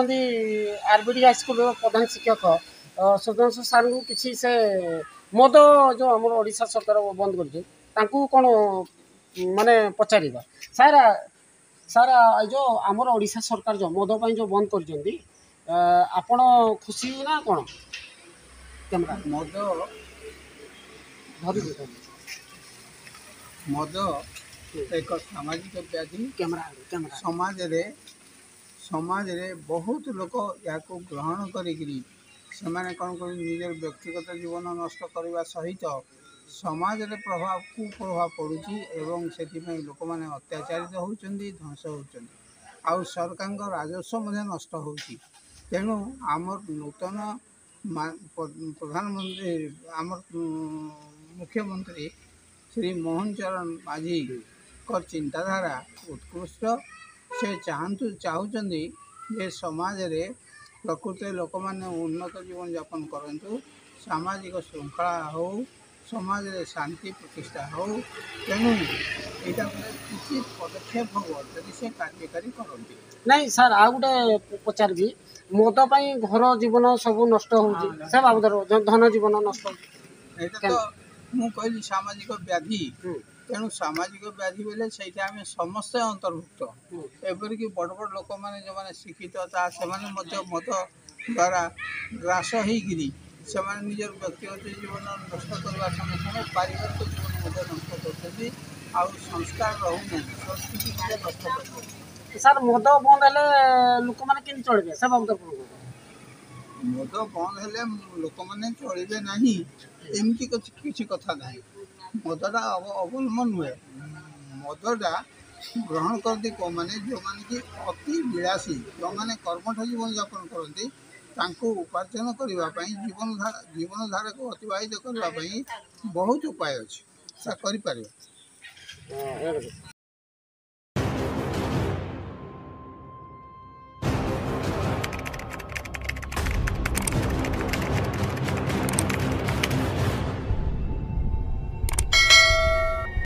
RBD high school प्रधान शिक्षक सुधांशु सार को किसी से मद जो आम ओडिशा सरकार बंद कर कौन माने पचार सार सार जो आमर ओडिशा सरकार जो मद जो बंद कर आपण खुशी ना कौन कैमरा मद धर मद एक सामाजिक व्याधि कैमरा कैमरा समाज रे बहुत लोक या ग्रहण करी कौन कर निजर व्यक्तिगत जीवन नष्ट करने सहित समाज रे प्रभाव कुप्रभाव पड़ुची एवं से लोक मैंने अत्याचारित होती ध्वंस होती आउ सरकार राजस्व नष्ट होती तेणु आमर नूतन प्रधानमंत्री आमर मुख्यमंत्री श्री मोहन चरण माझी कर चिंताधारा उत्कृष्ट से चाहते जे समाज रे प्रकृत लोक मैंने उन्नत जीवन यापन करूँ सामाजिक श्रृंखला हो समाज रे शांति प्रतिष्ठा हो तेणु यहाँ किसी पदक्षेप हम जब से कार्यकारी करती नहीं सार आ गोटे पचार भी मद घर जीवन सब नष्ट हो धन जीवन नष्ट तो मुझे कहली सामाजिक व्याधि तेणु सामाजिक व्याधि बेले से आम समस्ते अंतर्भुक्त एपरिक बड़ बड़ लोक मैंने जो मैंने शिक्षित से मद द्वारा ग्रास होकर से निजर व्यक्तिगत जीवन नष्ट करने संगे संगे पारिवारिक जीवन नष्ट करते संस्कार रोना संस्कृति नष्ट कर सार मद बंद है लोक मैंने केमती चलते से मद बंद है लोक मैंने चलिए ना एमती किसी कथा ना मदटा अवलम्बन नुहे मदटा ग्रहण करती कौन मैंने जो मैंने कि अति विलासी जो मैंने कर्मठ जीवन यापन करती उपार्जन करने जीवन धारा को अतिवाहित करने बहुत उपाय अच्छे कर